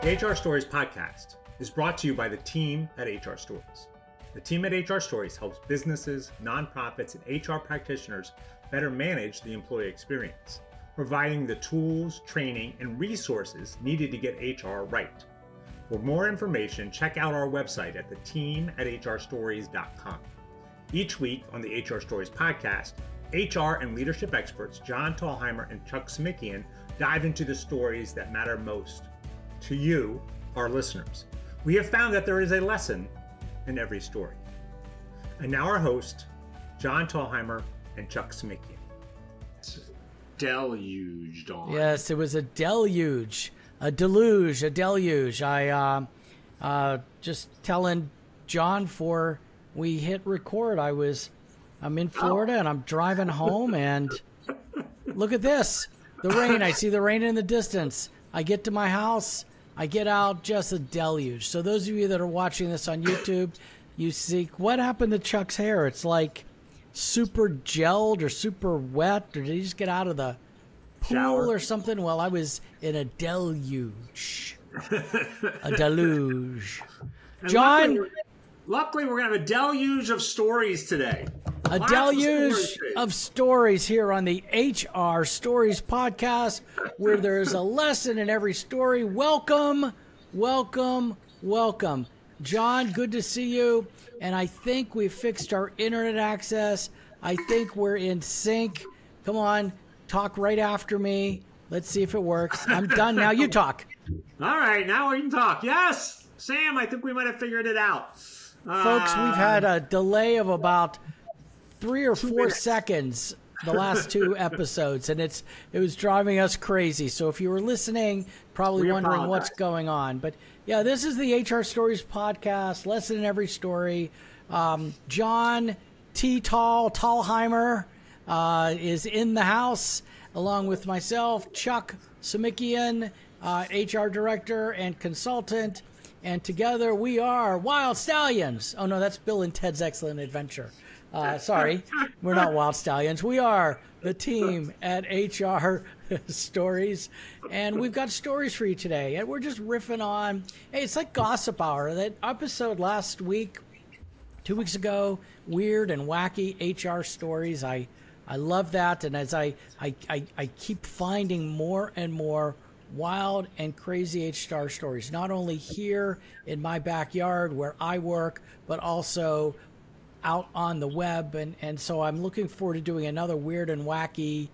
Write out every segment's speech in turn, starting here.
The HR Stories podcast is brought to you by the team at HR Stories. The team at HR Stories helps businesses, nonprofits, and HR practitioners better manage the employee experience, providing the tools, training, and resources needed to get HR right. For more information, check out our website at theteam@hrstories.com. Each week on the HR Stories podcast, HR and leadership experts John Thalheimer and Chuck Simikian dive into the stories that matter most to you, our listeners. We have found that there is a lesson in every story. And now our host, John Thalheimer and Chuck Simikian. Deluged on. Yes, it was a deluge, a deluge, a deluge. I just telling John before we hit record, I'm in Florida and I'm driving home and look at this, the rain. I see the rain in the distance. I get to my house, I get out, just a deluge. So those of you that are watching this on YouTube, you see what happened to Chuck's hair. It's like super gelled or super wet, or did he just get out of the pool Shower or something? Well, I was in a deluge. A deluge. And John, luckily we're going to have a deluge of stories today. a Lots deluge today. of stories here on the HR Stories podcast, where there's a lesson in every story. Welcome, welcome, welcome. John, good to see you. And I think we fixed our internet access. I think we're in sync. Come on, talk right after me. Let's see if it works. I'm done now. You talk. All right, now we can talk. Yes, Sam, I think we might have figured it out. Folks, we've had a delay of about 3 or 4 minutes. seconds the last 2 episodes, and it was driving us crazy. So if you were listening, probably We wondering what's apologize. going on. But yeah, this is the HR Stories podcast, lesson in every story. John Thalheimer is in the house, along with myself, Chuck Simikian, HR director and consultant. And together we are Wild Stallions. Oh, no, that's Bill and Ted's Excellent Adventure. Sorry, we're not Wild Stallions. We are the team at HR Stories. And we've got stories for you today. And we're just riffing on, hey, it's like Gossip Hour. That episode last week, 2 weeks ago, weird and wacky HR stories. I love that. And as I keep finding more and more wild and crazy HR stories, not only here in my backyard where I work, but also out on the web. And so I'm looking forward to doing another weird and wacky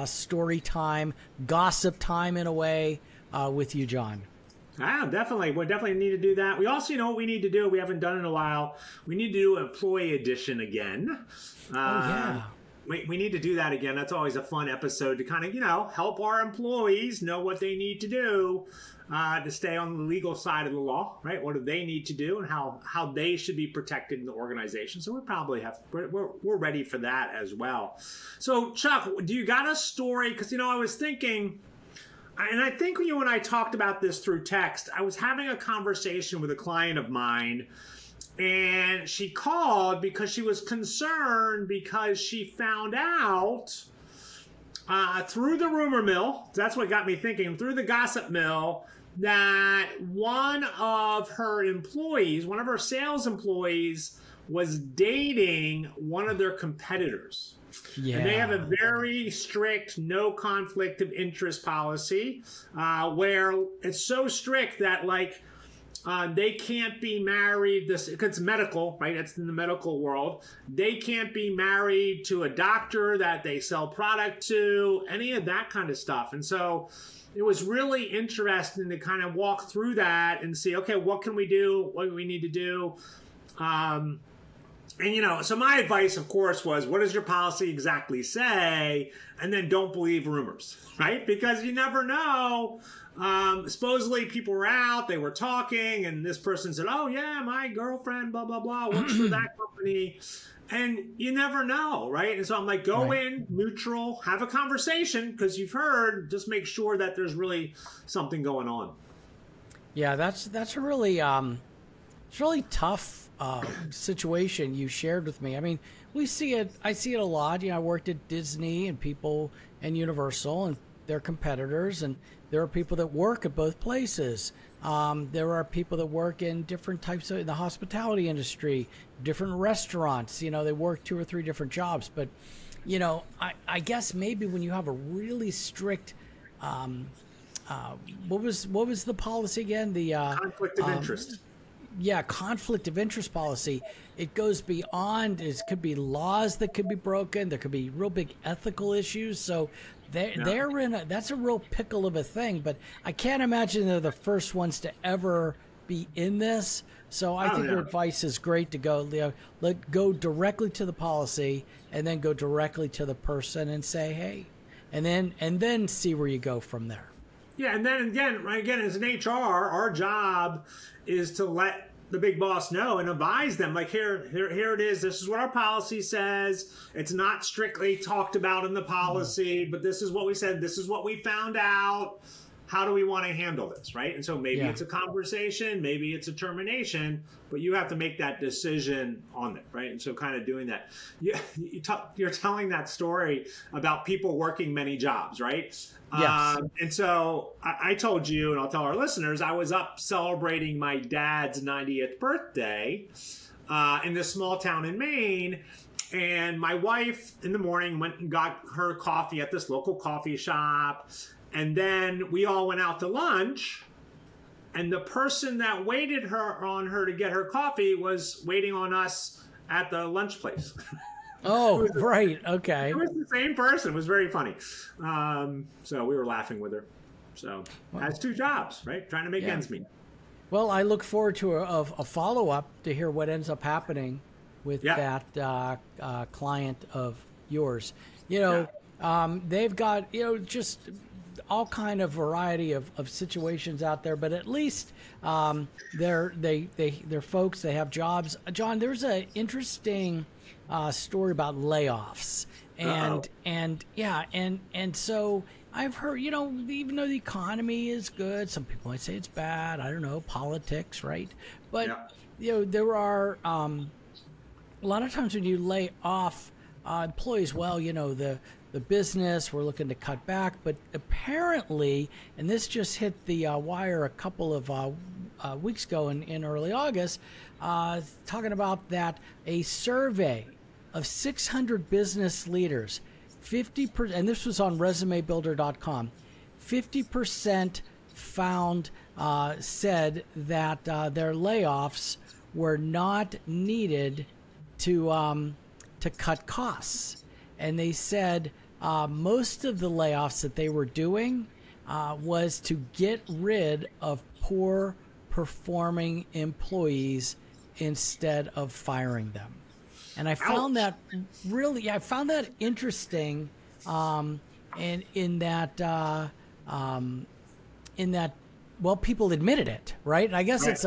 story time, gossip time in a way, with you, John. Definitely. We definitely need to do that. We also, what we need to do, we haven't done in a while, we need to do employee edition again. Yeah. We need to do that again. That's always a fun episode to kind of, help our employees know what they need to do to stay on the legal side of the law, right? What do they need to do and how they should be protected in the organization. So we're ready for that as well. So Chuck, do you got a story? Because, I was thinking, and I think you and I talked about this through text. I was having a conversation with a client of mine, and she called because she was concerned because she found out through the rumor mill, that's what got me thinking, through the gossip mill, that one of her sales employees was dating one of their competitors. Yeah. And they have a very strict no conflict of interest policy where it's so strict that they can't be married. It's medical, right? It's in the medical world. They can't be married to a doctor that they sell product to, any of that kind of stuff. And so it was really interesting to kind of walk through that and see, okay, what can we do? What do we need to do? So my advice, of course, was, what does your policy exactly say? And then don't believe rumors, right? Because you never know. Supposedly people were out, they were talking, and this person said, oh yeah, my girlfriend, blah, blah, blah, works for that company. And you never know, right? And so I'm like, go in neutral, have a conversation, because you've heard, just make sure that there's really something going on. Yeah, that's a really it's really tough situation you shared with me. I mean, I see it a lot. I worked at Disney and Universal, and they're competitors, and there are people that work at both places. There are people that work in different types of the hospitality industry, different restaurants. You know, they work 2 or 3 different jobs. But, you know, I guess maybe when you have a really strict, what was the policy again? The conflict of interest. Yeah, conflict of interest policy. It goes beyond. It could be laws that could be broken. There could be real big ethical issues. So they're in that's a real pickle of a thing. But I can't imagine they're the first ones to ever be in this. So I think your advice is great to go, go directly to the policy and then go directly to the person and say, hey, and then see where you go from there. Yeah, and then again, as an HR, our job is to let the big boss know and advise them, like, here it is. This is what our policy says. It's not strictly talked about in the policy, but this is what we said. This is what we found out. How do we want to handle this, right? And so maybe it's a conversation, maybe it's a termination, but you have to make that decision on it, right? And so kind of doing that. You're telling that story about people working many jobs, right? Yes. And so I told you, and I'll tell our listeners, I was up celebrating my dad's 90th birthday in this small town in Maine. And my wife in the morning went and got her coffee at this local coffee shop. And then we all went out to lunch, and the person that waited on her to get her coffee was waiting on us at the lunch place. Oh, right. Okay. It was the same person. It was very funny. So we were laughing with her. So has 2 jobs, right? Trying to make ends meet. Well, I look forward to a follow-up to hear what ends up happening with that client of yours. You know, they've got, you know, just all kind of variety of situations out there, but at least they're folks, they have jobs. John, there's an interesting story about layoffs, and so I've heard, you know, even though the economy is good, some people might say it's bad. I don't know, politics, right? But you know, there are a lot of times when you lay off employees, well, you know, the business, we're looking to cut back, but apparently, and this just hit the wire a couple of weeks ago in early August, talking about that a survey of 600 business leaders, 50%, and this was on resumebuilder.com, 50% found, said that their layoffs were not needed to cut costs. And they said most of the layoffs that they were doing was to get rid of poor performing employees instead of firing them. And I found that really, I found that interesting, and in that, well, people admitted it, right? And I guess it's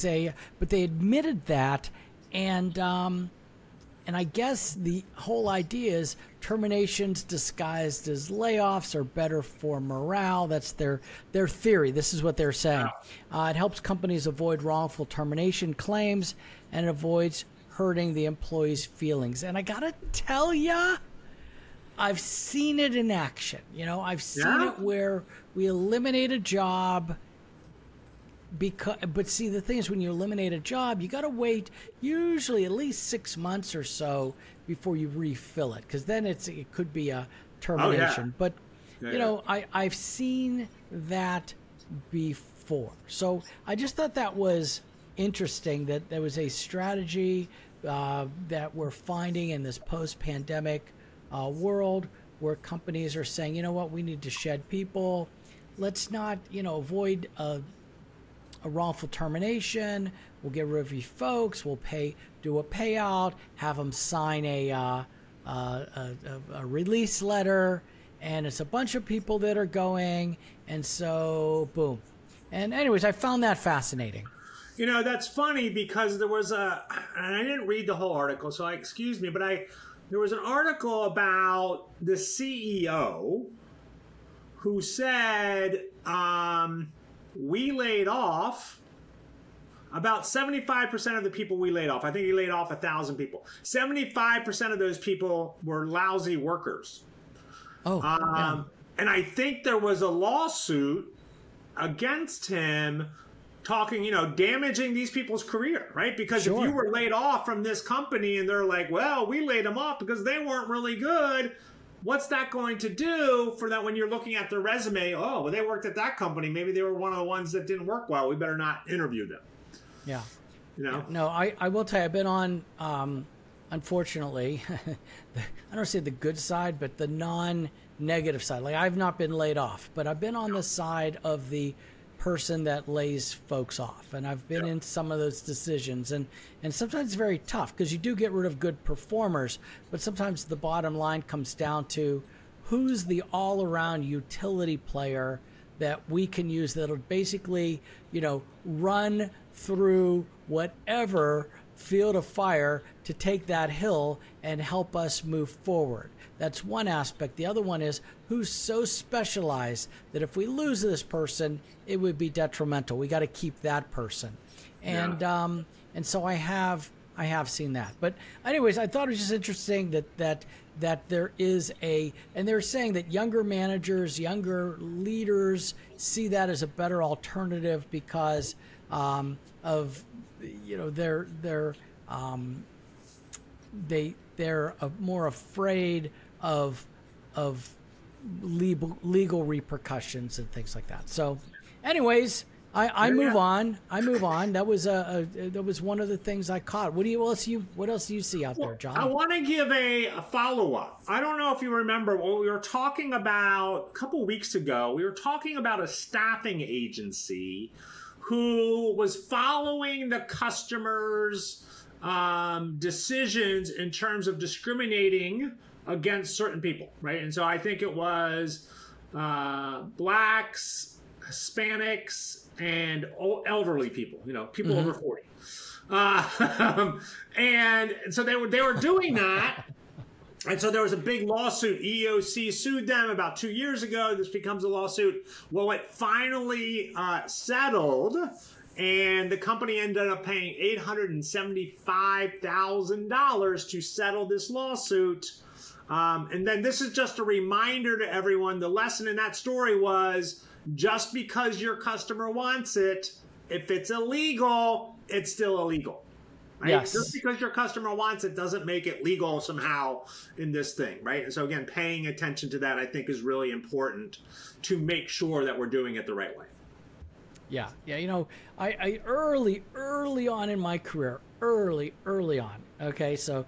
a, but they admitted that, and I guess the whole idea is terminations disguised as layoffs are better for morale. That's their theory. This is what they're saying. It helps companies avoid wrongful termination claims, and it avoids hurting the employees' feelings. And I gotta tell ya, I've seen it in action. You know, I've seen it where we eliminate a job. But see, the thing is, when you eliminate a job, you got to wait usually at least 6 months or so before you refill it, because then it could be a termination. But you know, I've seen that before, so I just thought that was interesting that there was a strategy that we're finding in this post-pandemic world where companies are saying, you know what, we need to shed people. Let's not, you know, avoid a wrongful termination. We'll get rid of you folks. We'll do a payout, have them sign a release letter, and it's a bunch of people that are going, and so boom. And anyways, I found that fascinating. You know, that's funny because there was and I didn't read the whole article, so excuse me, but there was an article about the CEO who said, we laid off about 75% of the people we laid off. I think he laid off 1,000 people. 75% of those people were lousy workers. Oh, yeah. And I think there was a lawsuit against him talking, damaging these people's career, right? Because if you were laid off from this company and they're like, well, we laid them off because they weren't really good, what's that going to do for that when you're looking at their resume? Oh, well, they worked at that company. Maybe they were one of the ones that didn't work well. We better not interview them. Yeah. Yeah, no, I will tell you, I've been on, unfortunately, I don't say the good side, but the non-negative side. Like, I've not been laid off, but I've been on the side of the person that lays folks off, and I've been in some of those decisions, and sometimes it's very tough because you do get rid of good performers, but sometimes the bottom line comes down to who's the all-around utility player that we can use that'll basically, run through whatever field of fire to take that hill and help us move forward. That's one aspect. The other one is who's so specialized that if we lose this person, it would be detrimental. We got to keep that person. And so I have seen that. But anyways, I thought it was just interesting that there is and they're saying that younger managers, younger leaders see that as a better alternative because of they're more afraid of legal repercussions and things like that. So, anyways, I move on. That was one of the things I caught. What else do you see out there, John? I want to give a follow-up. I don't know if you remember what we were talking about a couple weeks ago. We were talking about a staffing agency who was following the customer's decisions in terms of discriminating against certain people, right? And so I think it was blacks, Hispanics, and elderly people, people over 40. And so they were doing that. And so there was a big lawsuit. EEOC sued them about 2 years ago. This becomes a lawsuit. Well, it finally settled, and the company ended up paying $875,000 to settle this lawsuit. And then this is just a reminder to everyone. The lesson in that story was just because your customer wants it, if it's illegal, it's still illegal. Right? Yes. Just because your customer wants it doesn't make it legal somehow in this thing, right? And so again, paying attention to that I think is really important to make sure that we're doing it the right way. Yeah. I early on in my career, early on. Okay, so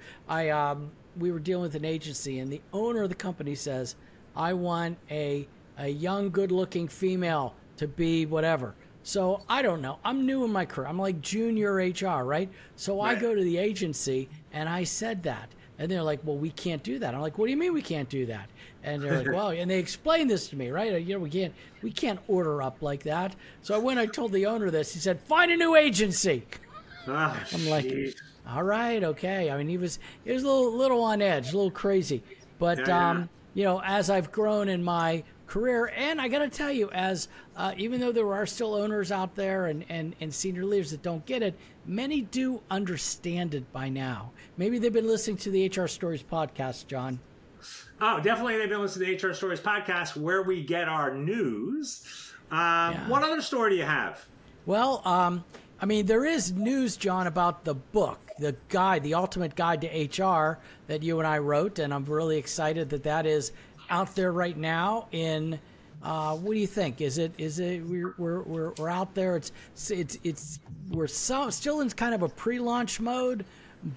we were dealing with an agency, and the owner of the company says, "I want a young, good-looking female to be whatever." So I don't know. I'm new in my career. I'm like junior HR, right? So I go to the agency and I said that. And they're like, "Well, we can't do that." I'm like, "What do you mean we can't do that?" And they're like, "Well," and they explained this to me, right? We can't order up like that. So I went, I told the owner this. He said, "Find a new agency." I'm like, "All right, okay." I mean, he was a little on edge, a little crazy. But as I've grown in my career, and I got to tell you, as even though there are still owners out there and senior leaders that don't get it, many do understand it by now. Maybe they've been listening to the HR Stories podcast, John. Oh, definitely they've been listening to the HR Stories podcast, where we get our news. What other story do you have? Well, I mean, there is news, John, about the book, the guide, the ultimate guide to HR that you and I wrote, and I'm really excited that is out there right now. In what do you think? We're out there? We're still in kind of a pre-launch mode,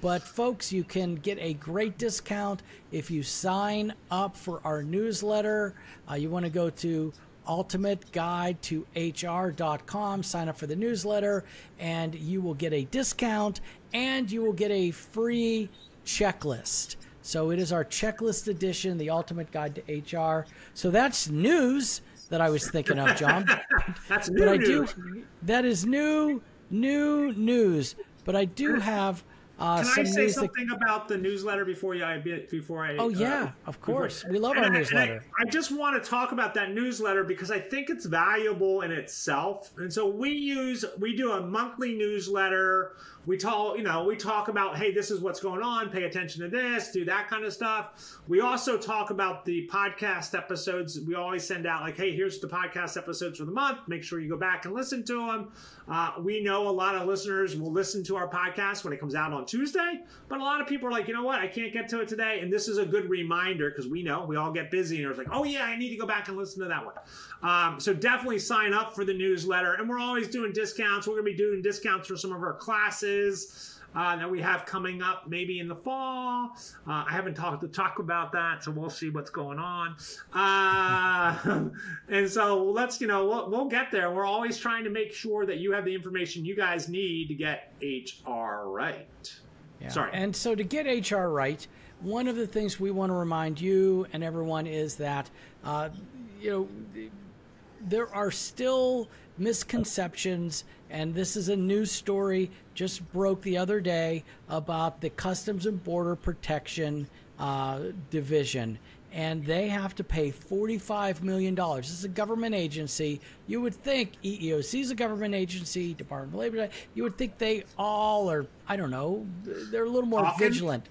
but folks, you can get a great discount if you sign up for our newsletter. You want to go to ultimateguidetohr.com, sign up for the newsletter, and you will get a discount, and you will get a free checklist. So it is our checklist edition, the Ultimate Guide to HR. So that's news that I was thinking of, John. That's new news. That is new news. But I do have Can I say something about the newsletter before I? Oh yeah, of course. We love our newsletter. I just want to talk about that newsletter because I think it's valuable in itself. And so we do a monthly newsletter. We talk about, hey, this is what's going on. Pay attention to this. Do that kind of stuff. We also talk about the podcast episodes. We always send out like, hey, here's the podcast episodes for the month. Make sure you go back and listen to them. We know a lot of listeners will listen to our podcast when it comes out on Tuesday, but a lot of people are like, you know what, I can't get to it today. And this is a good reminder because we know we all get busy and it's like, oh yeah, I need to go back and listen to that one. So definitely sign up for the newsletter. And we're always doing discounts. We're going to be doing discounts for some of our classes that we have coming up maybe in the fall. I haven't talked about that, so we'll see what's going on. And so we'll get there. We're always trying to make sure that you have the information you guys need to get HR right. Yeah. Sorry. And so to get HR right, one of the things we want to remind you and everyone is that, there are still misconceptions, and this is a news story just broke the other day about the Customs and Border Protection Division, and they have to pay $45 million. This is a government agency. You would think EEOC is a government agency, Department of Labor, you would think they all are, I don't know, they're a little more vigilant.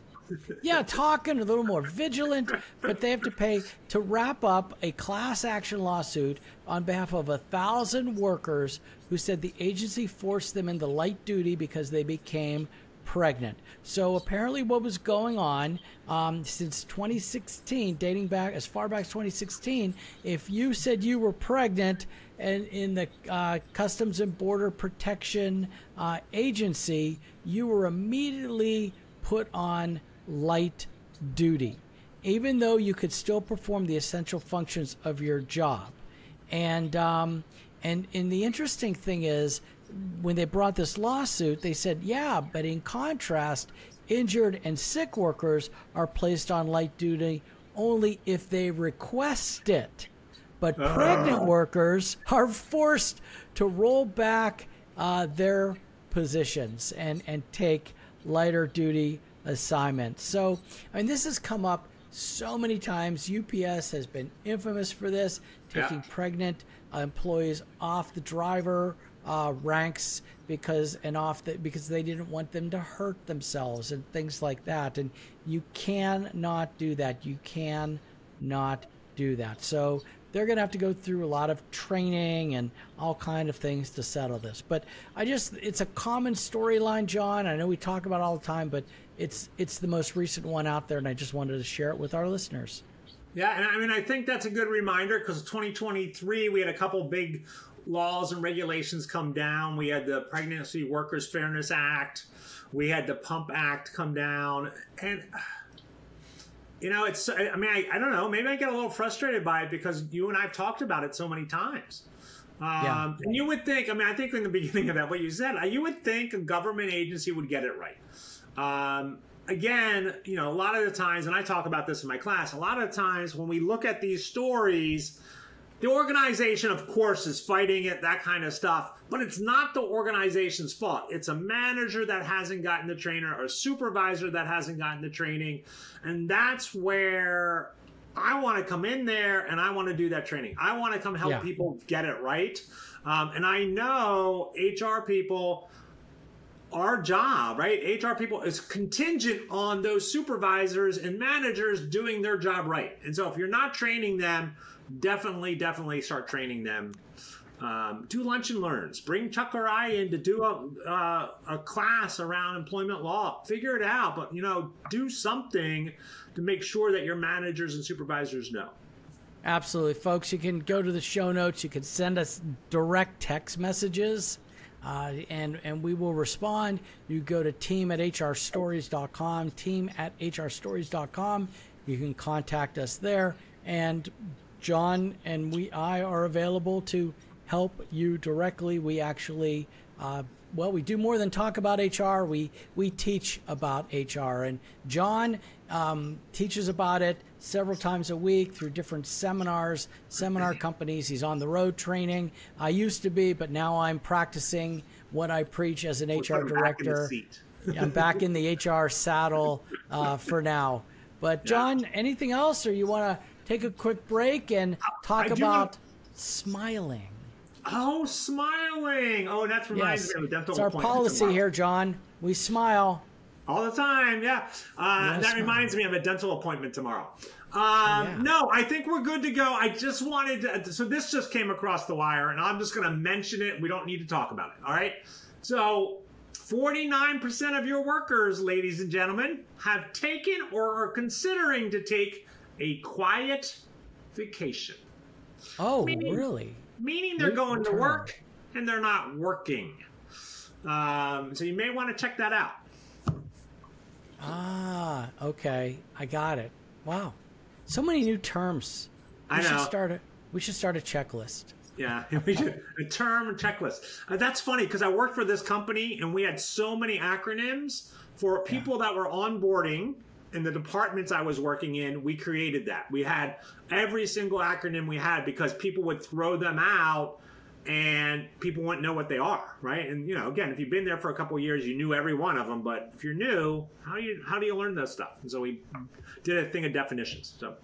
Yeah, talking a little more vigilant, but they have to pay to wrap up a class action lawsuit on behalf of 1,000 workers who said the agency forced them into light duty because they became pregnant. So apparently what was going on since 2016, dating back as far back as 2016, if you said you were pregnant and in the Customs and Border Protection Agency, you were immediately put on light duty, even though you could still perform the essential functions of your job. And the interesting thing is, when they brought this lawsuit, they said, yeah, but in contrast, injured and sick workers are placed on light duty only if they request it. But pregnant workers are forced to roll back their positions and take lighter duty assignments. So, I mean, this has come up so many times. UPS has been infamous for this, taking pregnant employees off the driver ranks because they didn't want them to hurt themselves and things like that. And you cannot do that. You cannot do that. So they're going to have to go through a lot of training and all kind of things to settle this. But it's a common storyline, John. I know we talk about it all the time, but it's the most recent one out there, and I just wanted to share it with our listeners. Yeah, and I mean, I think that's a good reminder because 2023, we had a couple big laws and regulations come down. We had the Pregnancy Workers Fairness Act. We had the Pump Act come down. And, I don't know, maybe I get a little frustrated by it because you and I have talked about it so many times. And you would think, I think in the beginning of that, what you said, you would think a government agency would get it right. Again, a lot of the times, and I talk about this in my class, a lot of times when we look at these stories, the organization, of course, is fighting it, that kind of stuff, but it's not the organization's fault. It's a manager that hasn't gotten the training or a supervisor that hasn't gotten the training. And that's where I want to come in there and I want to do that training. I want to come help people get it right. And I know HR people, our job, right? HR people is contingent on those supervisors and managers doing their job right. And so if you're not training them, definitely start training them. Do lunch and learns. Bring Chuck or I in to do a class around employment law. Figure it out, but do something to make sure that your managers and supervisors know. Absolutely, folks. You can go to the show notes. You can send us direct text messages. And we will respond. You go to team@hrstories.com, team@hrstories.com. You can contact us there. And John and I are available to help you directly. We actually, we do more than talk about HR. We teach about HR. And John teaches about it several times a week through different seminar companies. He's on the road training. I used to be, but now I'm practicing what I preach as an HR director. I'm back in the HR saddle for now. But John, anything else, or you want to take a quick break and talk about smiling? Oh, smiling. Oh, that reminds me of a dental appointment. It's our policy here, John. We smile. All the time, yeah. That reminds me of a dental appointment tomorrow. No, I think we're good to go. I just wanted to, so this just came across the wire, and I'm just going to mention it. We don't need to talk about it, all right? So 49% of your workers, ladies and gentlemen, have taken or are considering to take a quiet vacation. Oh, really? Meaning they're going to work and they're not working. So you may want to check that out. Ah, okay. I got it. Wow. So many new terms. I know. We should start a checklist. Yeah, we should. A term checklist. That's funny because I worked for this company and we had so many acronyms for people that were onboarding in the departments I was working in. We created that. We had every single acronym we had because people would throw them out and people wouldn't know what they are, right? And again, if you've been there for a couple of years, you knew every one of them. But if you're new, how do you learn this stuff? And so we did a thing of definitions. So,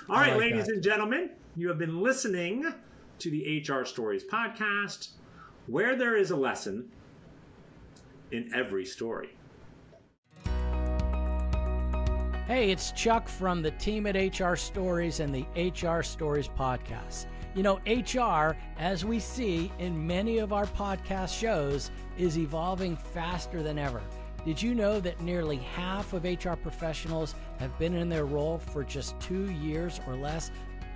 all right, ladies and gentlemen, you have been listening to the HR Stories podcast, where there is a lesson in every story. Hey, it's Chuck from the team at HR Stories and the HR Stories podcast. HR, as we see in many of our podcast shows, is evolving faster than ever. Did you know that nearly half of HR professionals have been in their role for just 2 years or less?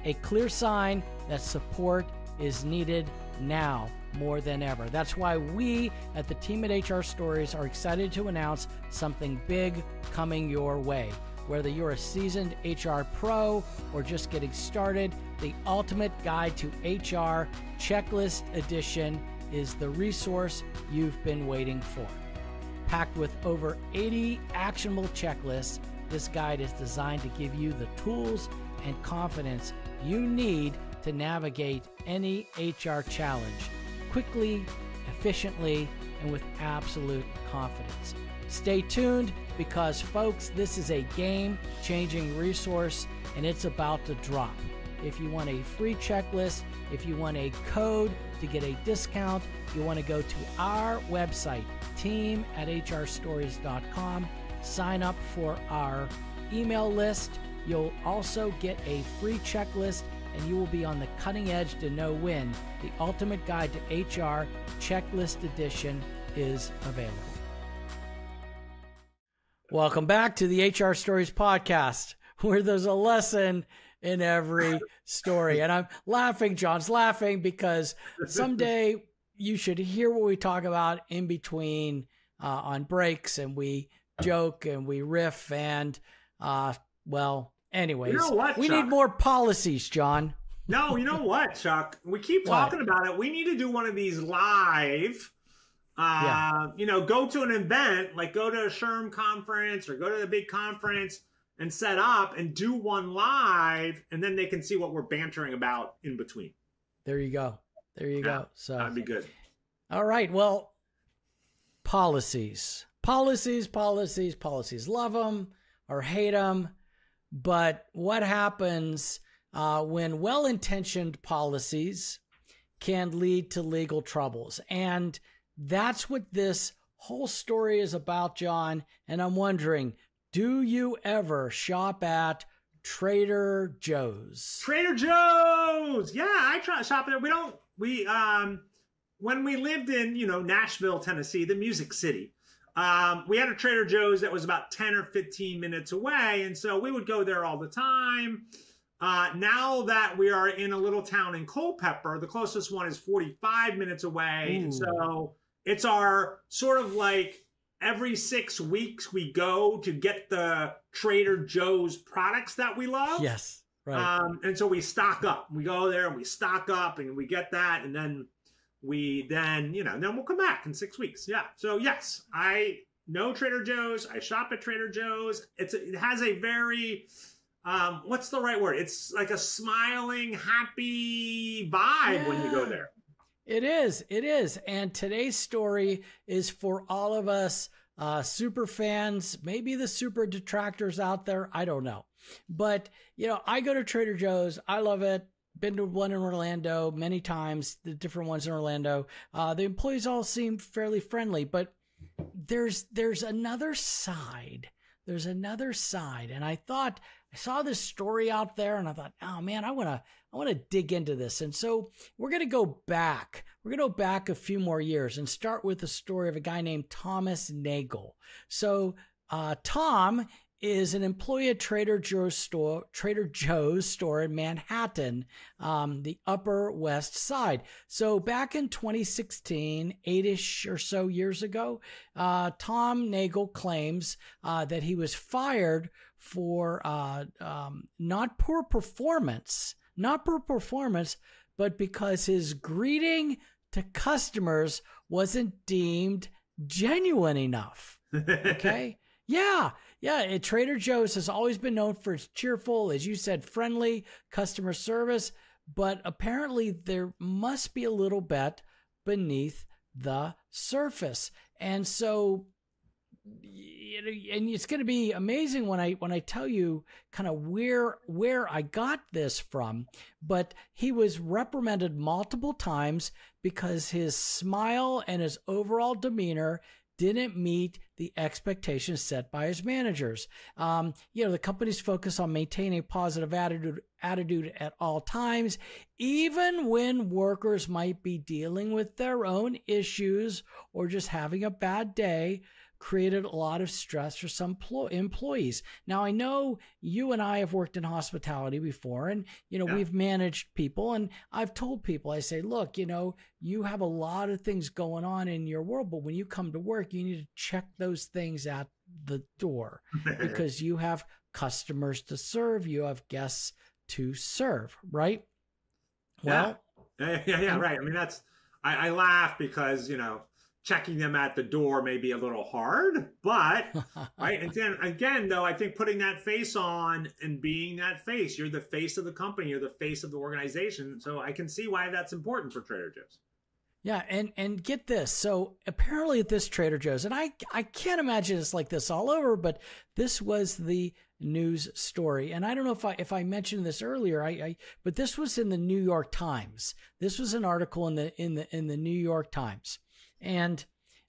A clear sign that support is needed now more than ever. That's why we at the team at HR Stories are excited to announce something big coming your way. Whether you're a seasoned HR pro or just getting started, the Ultimate Guide to HR Checklist Edition is the resource you've been waiting for. Packed with over 80 actionable checklists, this guide is designed to give you the tools and confidence you need to navigate any HR challenge quickly, efficiently, and with absolute confidence. Stay tuned because, folks, this is a game-changing resource and it's about to drop. If you want a free checklist, if you want a code to get a discount, you want to go to our website, team@hrstories.com, sign up for our email list. You'll also get a free checklist and you will be on the cutting edge to know when the Ultimate Guide to HR Checklist Edition is available. Welcome back to the HR Stories podcast, where there's a lesson in every story. And I'm laughing, John's laughing, because someday you should hear what we talk about in between on breaks, and we joke and we riff and, anyways, we need more policies, John. No, you know what, Chuck? We keep talking about it. We need to do one of these live. Go to an event, like go to a SHRM conference or go to the big conference and set up and do one live, and then they can see what we're bantering about in between. There you go. Go. So that'd be good. All right. Well, policies. Love them or hate them. But what happens when well-intentioned policies can lead to legal troubles? And that's what this whole story is about, John. And I'm wondering, do you ever shop at Trader Joe's? Trader Joe's! Yeah, I try to shop there. When we lived in, Nashville, Tennessee, the Music City, we had a Trader Joe's that was about 10 or 15 minutes away. And so we would go there all the time. Now that we are in a little town in Culpeper, the closest one is 45 minutes away. Ooh. And so it's our sort of like every 6 weeks we go to get the Trader Joe's products that we love. Yes. Right. And so we stock up. We go there and we stock up and we get that. And then then we'll come back in 6 weeks. Yeah. So yes, I know Trader Joe's. I shop at Trader Joe's. It has a very, what's the right word? It's like a smiling, happy vibe when you go there. It is. And today's story is for all of us super fans, maybe the super detractors out there. I don't know. But, I go to Trader Joe's. I love it. Been to one in Orlando many times, the different ones in Orlando. The employees all seem fairly friendly, but there's another side. There's another side. And I saw this story out there and I thought, oh man, I want to dig into this. And so we're going to go back. We're going to go back a few more years and start with the story of a guy named Thomas Nagel. So, Tom is an employee at Trader Joe's store in Manhattan, the Upper West Side. So back in 2016, 8-ish or so years ago, Tom Nagel claims that he was fired for not poor performance, but because his greeting to customers wasn't deemed genuine enough. Okay? Yeah. Trader Joe's has always been known for its cheerful, as you said, friendly customer service, but apparently there must be a little bit beneath the surface. And so, and it's going to be amazing when I tell you kind of where I got this from, but he was reprimanded multiple times because his smile and his overall demeanor didn't meet the expectations set by his managers. The company's focus on maintaining a positive attitude at all times, even when workers might be dealing with their own issues or just having a bad day, created a lot of stress for some employees. Now, I know you and I have worked in hospitality before, and, we've managed people, and I've told people, I say, look, you have a lot of things going on in your world, but when you come to work, you need to check those things at the door because you have customers to serve, you have guests to serve, right? Well, yeah, right. I mean, I laugh because, checking them at the door may be a little hard, but right. And then again, though, I think putting that face on and being that face, you're the face of the company, you're the face of the organization. So I can see why that's important for Trader Joe's. Yeah. And get this. So apparently at this Trader Joe's, and I can't imagine it's like this all over, but this was the news story. And I don't know if I mentioned this earlier, but this was in the New York Times. This was an article in the New York Times. And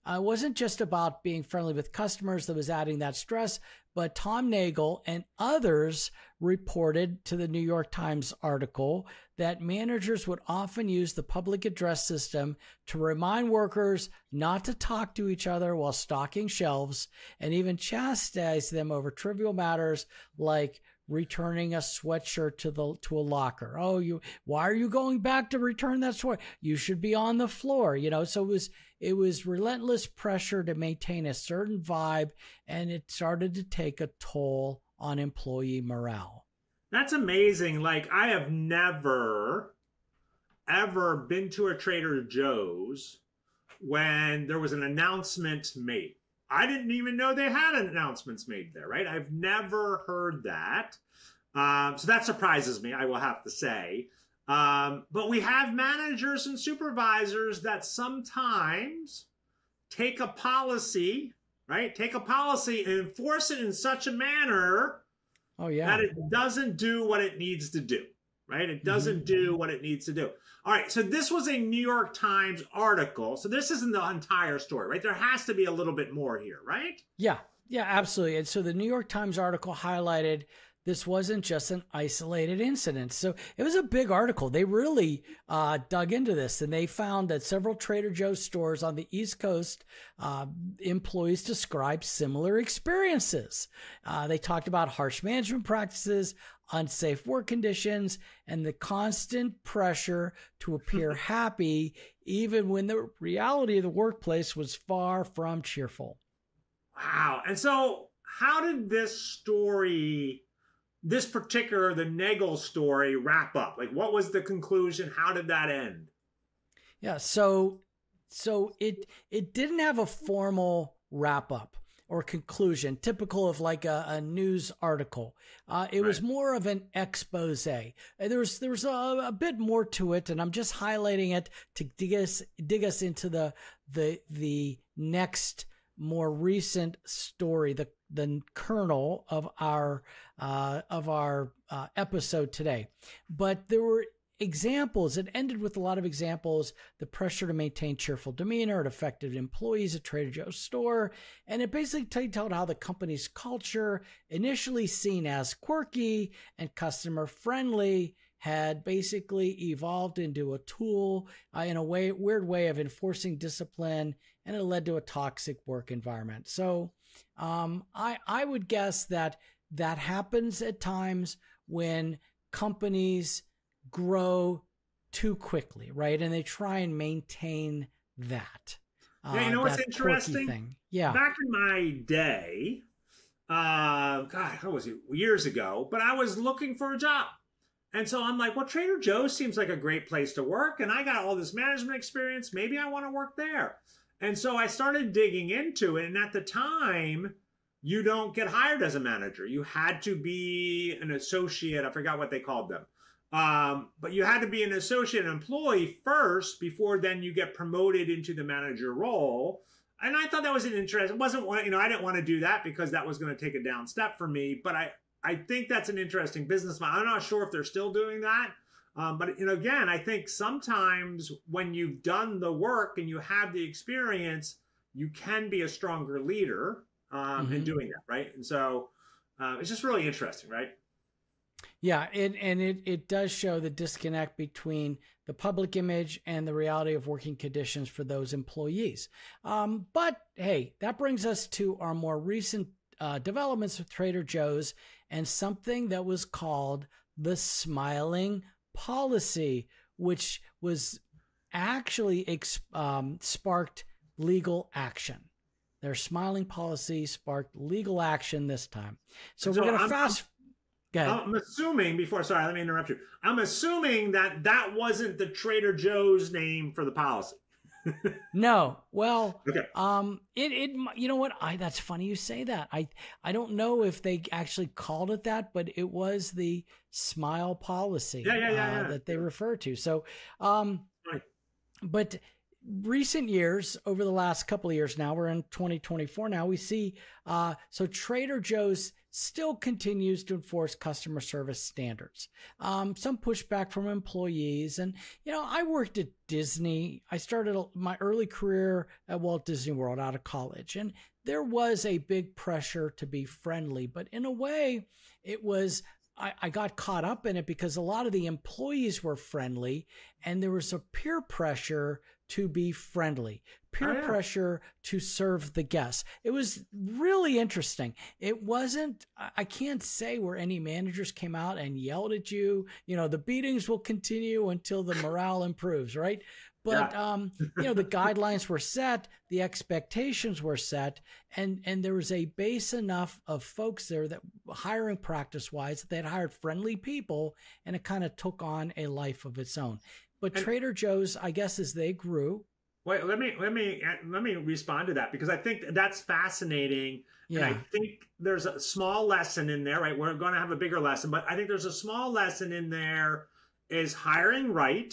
it wasn't just about being friendly with customers that was adding that stress, but Tom Nagel and others reported to the New York Times article that managers would often use the public address system to remind workers not to talk to each other while stocking shelves, and even chastise them over trivial matters like returning a sweatshirt to a locker. Oh, why are you going back to return that sweatshirt? You should be on the floor, So it was relentless pressure to maintain a certain vibe, and it started to take a toll on employee morale. That's amazing. Like, I have never, ever been to a Trader Joe's when there was an announcement made. I didn't even know they had announcements made there, right? I've never heard that. So that surprises me, I will have to say. But we have managers and supervisors that sometimes take a policy, right? Take a policy and enforce it in such a manner that it doesn't do what it needs to do, right? It doesn't do what it needs to do. All right, so this was a New York Times article. So this isn't the entire story, right? There has to be a little bit more here, right? Yeah, absolutely. And so the New York Times article highlighted this wasn't just an isolated incident. So it was a big article. They really dug into this, and they found that several Trader Joe's stores on the East Coast employees described similar experiences. They talked about harsh management practices, unsafe work conditions, and the constant pressure to appear happy, even when the reality of the workplace was far from cheerful. Wow. And so how did the Nagel story wrap up? Like, what was the conclusion? How did that end? Yeah, so it didn't have a formal wrap up or conclusion, typical of like a news article. It was more of an expose. There was a bit more to it, and I'm just highlighting it to dig us into the next more recent story, the kernel of our episode today. But there were examples. It ended with a lot of examples. The pressure to maintain cheerful demeanor. It affected employees at Trader Joe's store. And it basically told how the company's culture, initially seen as quirky and customer friendly, had basically evolved into a tool in a weird way of enforcing discipline, and it led to a toxic work environment. So I would guess that happens at times when companies grow too quickly, right? And they try and maintain that. Yeah, you know what's interesting? Thing. Yeah. Back in my day, God, how was it? Years ago, but I was looking for a job. And so I'm like, well, Trader Joe's seems like a great place to work. And I got all this management experience. Maybe I want to work there. And so I started digging into it. And at the time, you don't get hired as a manager. You had to be an associate. I forgot what they called them. But you had to be an associate employee first before then you get promoted into the manager role. And I thought that was an interesting, it wasn't, I didn't want to do that because that was going to take a down step for me. But I think that's an interesting business model. I'm not sure if they're still doing that. But again, I think sometimes when you've done the work and you have the experience, you can be a stronger leader in doing that, right? And so it's just really interesting, right? Yeah, it does show the disconnect between the public image and the reality of working conditions for those employees. But hey, that brings us to our more recent developments with Trader Joe's and something that was called the smiling policy, which was actually sparked legal action. Their smiling policy sparked legal action this time. So we're going to fast. Go ahead. I'm assuming sorry, let me interrupt you. I'm assuming that wasn't the Trader Joe's name for the policy. No. Well, okay. You know what? That's funny you say that. I don't know if they actually called it that, but it was the smile policy that they refer to. So, right. But recent years, over the last couple of years now, we're in 2024 now, we see, so Trader Joe's still continues to enforce customer service standards. Some pushback from employees. And, I worked at Disney. I started my early career at Walt Disney World out of college. And there was a big pressure to be friendly. But in a way, it was, I got caught up in it because a lot of the employees were friendly and there was a peer pressure to be friendly, pressure to serve the guests. It was really interesting. It wasn't, I can't say where any managers came out and yelled at you, the beatings will continue until the morale improves, right? But, the guidelines were set, the expectations were set, and there was a base enough of folks there that hiring practice wise, that they'd hired friendly people and it kind of took on a life of its own. But Trader Joe's, I guess, as they grew. Wait, let me respond to that because I think that's fascinating. Yeah. And I think there's a small lesson in there, right? We're going to have a bigger lesson, but I think there's a small lesson in there is hiring right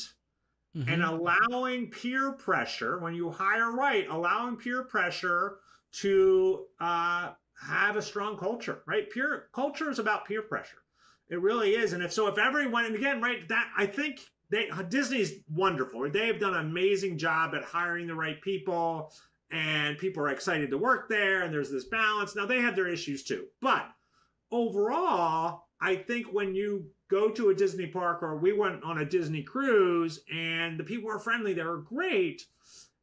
and allowing peer pressure. When you hire right, allowing peer pressure to have a strong culture, right? Culture is about peer pressure. It really is. And if everyone, and again, right, that I think Disney's wonderful. They've done an amazing job at hiring the right people and people are excited to work there and there's this balance. Now they have their issues too, but overall, I think when you go to a Disney park or we went on a Disney cruise and the people are friendly, they were great.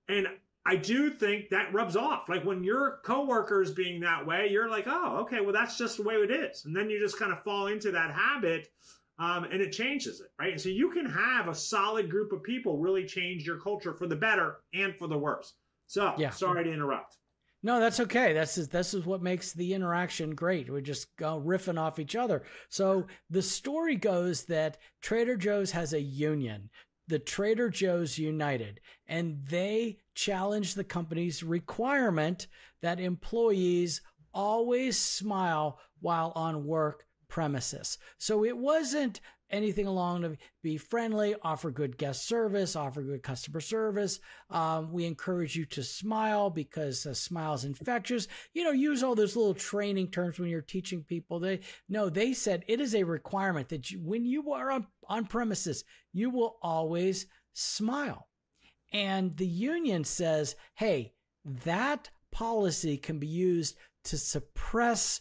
And I do think that rubs off. Like when your coworkers being that way, you're like, oh, okay, well, that's just the way it is. And then you just kind of fall into that habit. And it changes it, right? And so you can have a solid group of people really change your culture for the better and for the worse. So, Sorry to interrupt. No, that's okay. This is what makes the interaction great. We just go riffing off each other. So the story goes that Trader Joe's has a union, the Trader Joe's United, and they challenge the company's requirement that employees always smile while on work premises. So it wasn't anything along to be friendly, offer good guest service, offer good customer service. We encourage you to smile because a smile is infectious. Use all those little training terms when you're teaching people. They said it is a requirement that when you are on premises, you will always smile. And the union says, hey, that policy can be used to suppress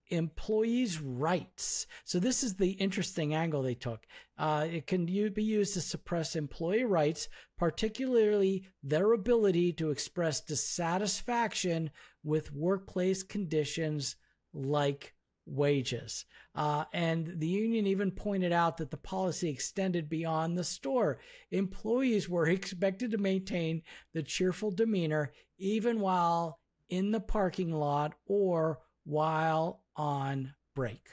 employees' rights. So this is the interesting angle they took. It can be used to suppress employee rights, particularly their ability to express dissatisfaction with workplace conditions like wages. And the union even pointed out that the policy extended beyond the store. Employees were expected to maintain the cheerful demeanor even while in the parking lot or while on break.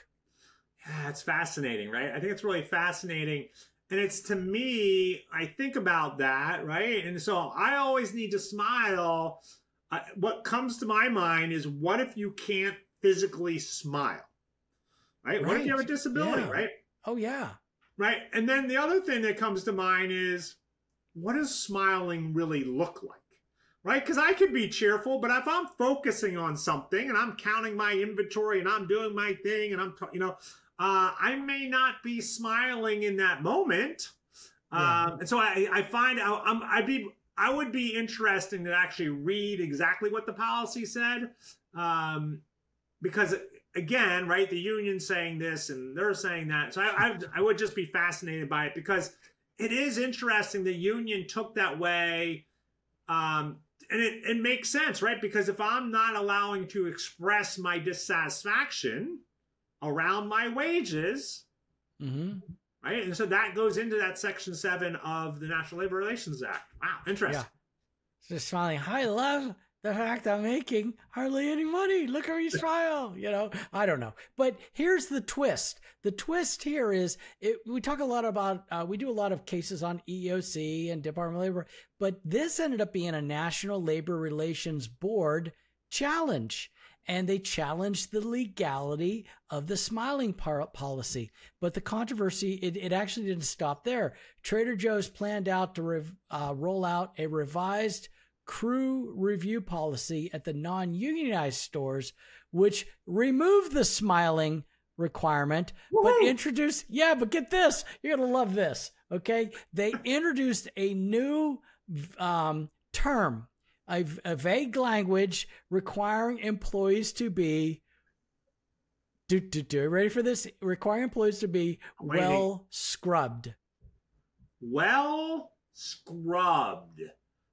Yeah, it's fascinating, right? I think it's really fascinating. And it's, to me, I think about that, right? And so I always need to smile. What comes to my mind is, what if you can't physically smile, right? What if you have a disability, right? Oh, yeah. Right. And then the other thing that comes to mind is, what does smiling really look like? Right? Because I could be cheerful, but if I'm focusing on something and I'm counting my inventory and I'm doing my thing and I may not be smiling in that moment. And so I find I would be interested to actually read exactly what the policy said. Because again, right, the union's saying this and they're saying that. So I would just be fascinated by it, because it is interesting the union took that way. And it makes sense, right? Because if I'm not allowing to express my dissatisfaction around my wages, right? And so that goes into that Section 7 of the National Labor Relations Act. Wow, interesting. Yeah. Just smiling. I love the fact I'm making hardly any money. Look at me smile. I don't know. But here's the twist. The twist here is we talk a lot about, we do a lot of cases on EEOC and Department of Labor, but this ended up being a National Labor Relations Board challenge. And they challenged the legality of the smiling policy. But the controversy, it actually didn't stop there. Trader Joe's planned out to roll out a revised crew review policy at the non-unionized stores, which removed the smiling requirement, but introduced, but get this, you're going to love this, okay? They introduced a new term, a vague language requiring employees to be, ready for this? Requiring employees to be well scrubbed. Well scrubbed.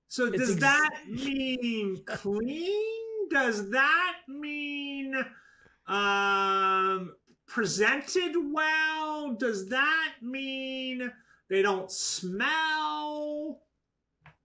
So does that mean clean? Does that mean presented well? Does that mean they don't smell?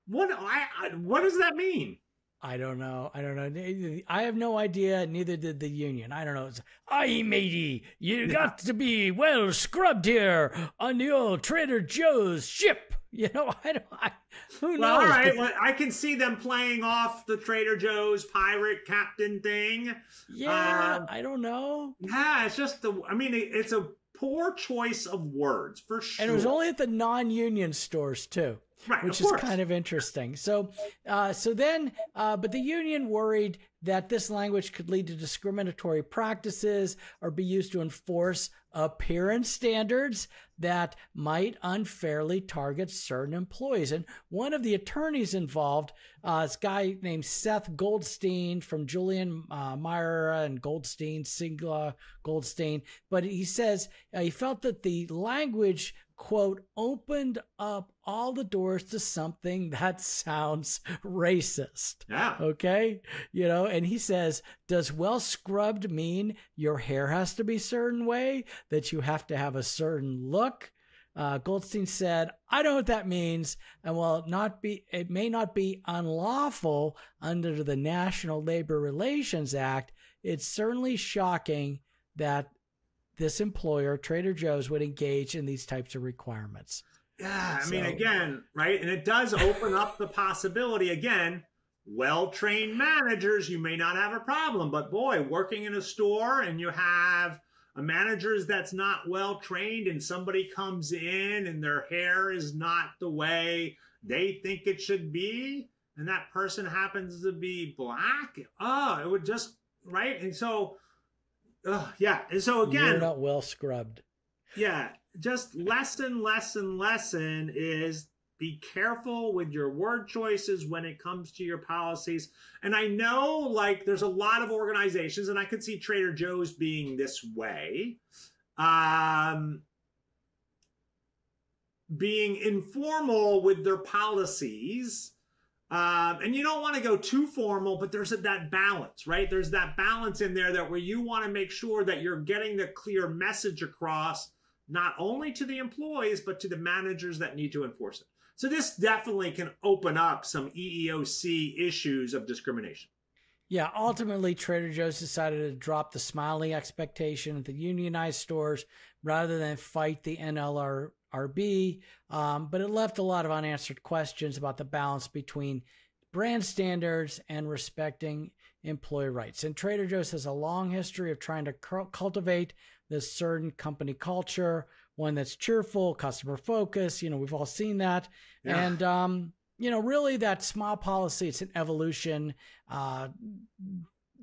What does that mean? I don't know. I have no idea. Neither did the union. I don't know. It's, aye, matey, you got to be well scrubbed here on the old Trader Joe's ship. Who knows? Well, all right. Well, I can see them playing off the Trader Joe's pirate captain thing. Yeah, I don't know. Yeah, it's just it's a poor choice of words for sure. And it was only at the non-union stores too. Right, which is kind of interesting. So then, but the union worried that this language could lead to discriminatory practices or be used to enforce appearance standards that might unfairly target certain employees. And one of the attorneys involved, this guy named Seth Goldstein from Julian Meyer and Goldstein, Sigla Goldstein, but he says he felt that the language, quote, opened up all the doors to something that sounds racist. Yeah. Okay. And he says, does well scrubbed mean your hair has to be a certain way, that you have to have a certain look? Goldstein said, I know what that means. And while it may not be unlawful under the National Labor Relations Act, it's certainly shocking that this employer, Trader Joe's, would engage in these types of requirements. Yeah, again, right? And it does open up the possibility, again, well-trained managers, you may not have a problem, but boy, working in a store and you have a manager that's not well trained and somebody comes in and their hair is not the way they think it should be, and that person happens to be black, it would just, right? And so, yeah. And so again, you're not well scrubbed. Yeah. Just lesson is be careful with your word choices when it comes to your policies. And I know, like, there's a lot of organizations, and I could see Trader Joe's being this way, being informal with their policies. And you don't want to go too formal, but there's that balance, right? There's that balance in there that where you want to make sure that you're getting the clear message across, not only to the employees, but to the managers that need to enforce it. So this definitely can open up some EEOC issues of discrimination. Yeah, ultimately, Trader Joe's decided to drop the smiling expectation at the unionized stores rather than fight the NLRB, but it left a lot of unanswered questions about the balance between brand standards and respecting employee rights. And Trader Joe's has a long history of trying to cultivate this certain company culture, one that's cheerful, customer focused. We've all seen that. Yeah. And, really that smile policy, it's an evolution. And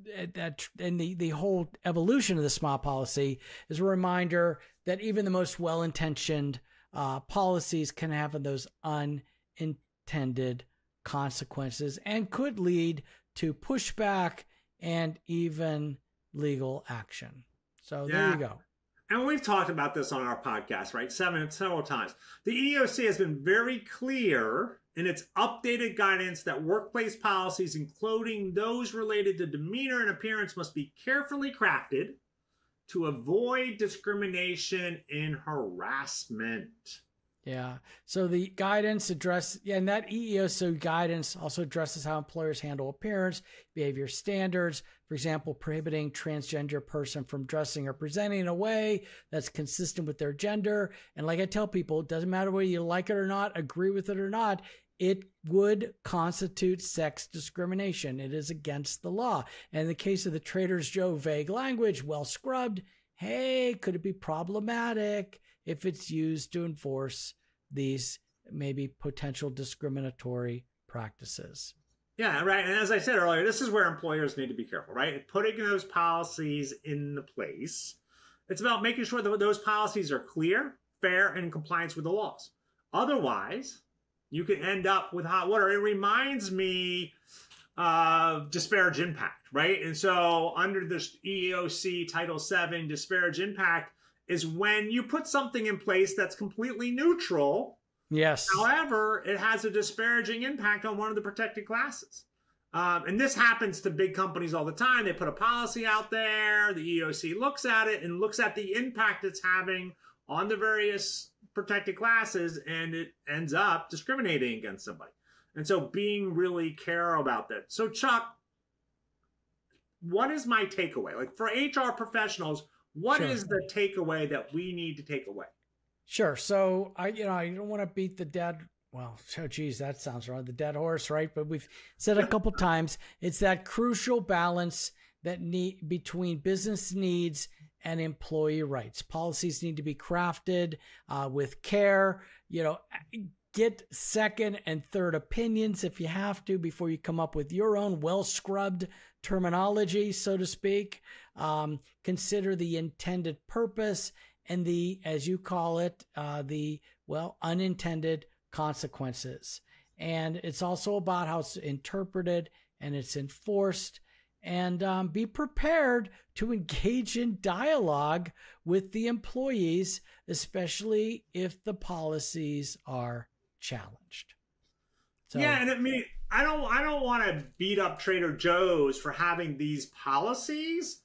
the whole evolution of the smile policy is a reminder that even the most well-intentioned policies can have those unintended consequences and could lead to pushback and even legal action. So there you go. And we've talked about this on our podcast, right? Several times. The EEOC has been very clear in its updated guidance that workplace policies, including those related to demeanor and appearance, must be carefully crafted to avoid discrimination and harassment. Yeah. So the guidance and that EEOC guidance also addresses how employers handle appearance, behavior standards, for example, prohibiting transgender person from dressing or presenting in a way that's consistent with their gender. And like I tell people, it doesn't matter whether you like it or not, agree with it or not, it would constitute sex discrimination. It is against the law. And in the case of the Trader Joe's vague language, well scrubbed, hey, could it be problematic if it's used to enforce these maybe potential discriminatory practices? Yeah, right. And as I said earlier, this is where employers need to be careful, right? Putting those policies into place. It's about making sure that those policies are clear, fair, and in compliance with the laws. Otherwise, you can end up with hot water. It reminds me of disparage impact, right? And so under this EEOC Title VII, disparage impact is when you put something in place that's completely neutral. Yes. However, it has a disparaging impact on one of the protected classes. And this happens to big companies all the time. They put a policy out there. The EEOC looks at it and looks at the impact it's having on the various protected classes, and it ends up discriminating against somebody. And so being really careful about that. So Chuck, what is my takeaway? Like for HR professionals, what is the takeaway that we need to take away? Sure. So I don't want to beat the dead. Well, oh geez, that sounds wrong. The dead horse, right? But we've said a couple times, it's that crucial balance that between business needs and employee rights. Policies need to be crafted with care. Get second and third opinions if you have to before you come up with your own well-scrubbed terminology, so to speak. Consider the intended purpose and the, as you call it, unintended consequences. And it's also about how it's interpreted and it's enforced. And be prepared to engage in dialogue with the employees, especially if the policies are challenged. So, yeah, and I mean, I don't want to beat up Trader Joe's for having these policies,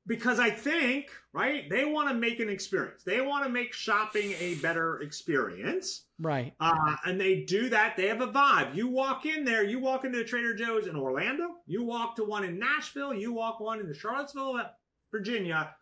because I think, right, they want to make an experience. They want to make shopping a better experience. Right. And they do that. They have a vibe. You walk in there, you walk into Trader Joe's in Orlando, you walk to one in Nashville, you walk one in Charlottesville, Virginia,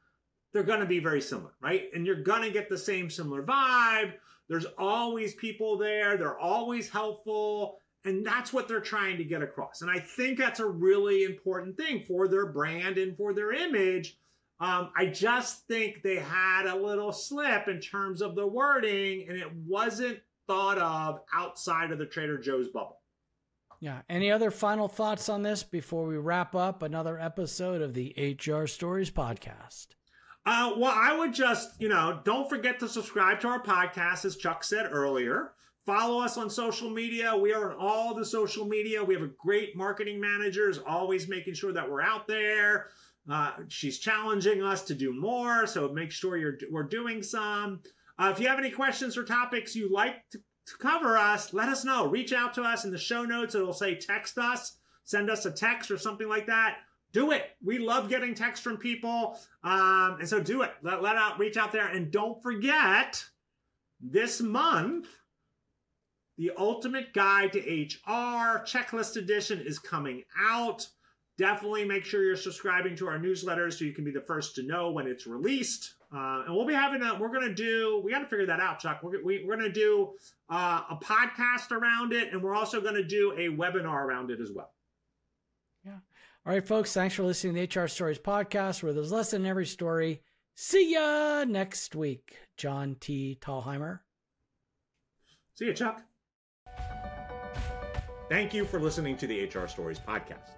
they're going to be very similar, right? And you're going to get the same similar vibe. There's always people there. They're always helpful. And that's what they're trying to get across. And I think that's a really important thing for their brand and for their image, I just think they had a little slip in terms of the wording, and it wasn't thought of outside of the Trader Joe's bubble. Yeah. Any other final thoughts on this before we wrap up another episode of the HR Stories podcast? Well, I would just, don't forget to subscribe to our podcast, as Chuck said earlier. Follow us on social media. We are on all the social media. We have a great marketing manager who's always making sure that we're out there. She's challenging us to do more, so make sure we're doing some. If you have any questions or topics you'd like to cover us, let us know. Reach out to us in the show notes. It'll say text us, send us a text or something like that. Do it. We love getting texts from people. And so do it. Reach out there. And don't forget, this month, the Ultimate Guide to HR Checklist Edition is coming out. Definitely make sure you're subscribing to our newsletters so you can be the first to know when it's released. And we'll be having we got to figure that out, Chuck. We're going to do a podcast around it, and we're also going to do a webinar around it as well. Yeah. All right, folks, thanks for listening to the HR Stories podcast, where there's less than every story. See ya next week. John T. Thalheimer. See you, Chuck. Thank you for listening to the HR Stories podcast.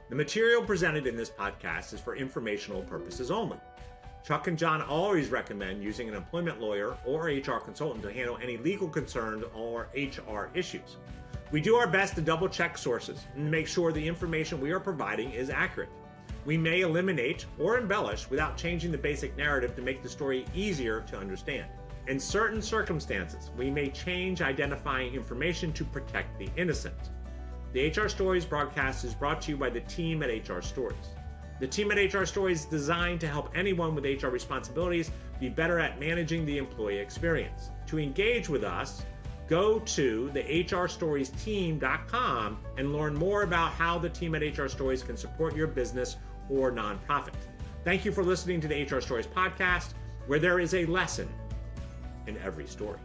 The material presented in this podcast is for informational purposes only. Chuck and John always recommend using an employment lawyer or HR consultant to handle any legal concerns or HR issues. We do our best to double check sources and make sure the information we are providing is accurate. We may eliminate or embellish without changing the basic narrative to make the story easier to understand. In certain circumstances, we may change identifying information to protect the innocent. The HR Stories broadcast is brought to you by the team at HR Stories. The team at HR Stories is designed to help anyone with HR responsibilities be better at managing the employee experience. To engage with us, go to the hrstoriesteam.com and learn more about how the team at HR Stories can support your business or nonprofit. Thank you for listening to the HR Stories podcast, where there is a lesson in every story.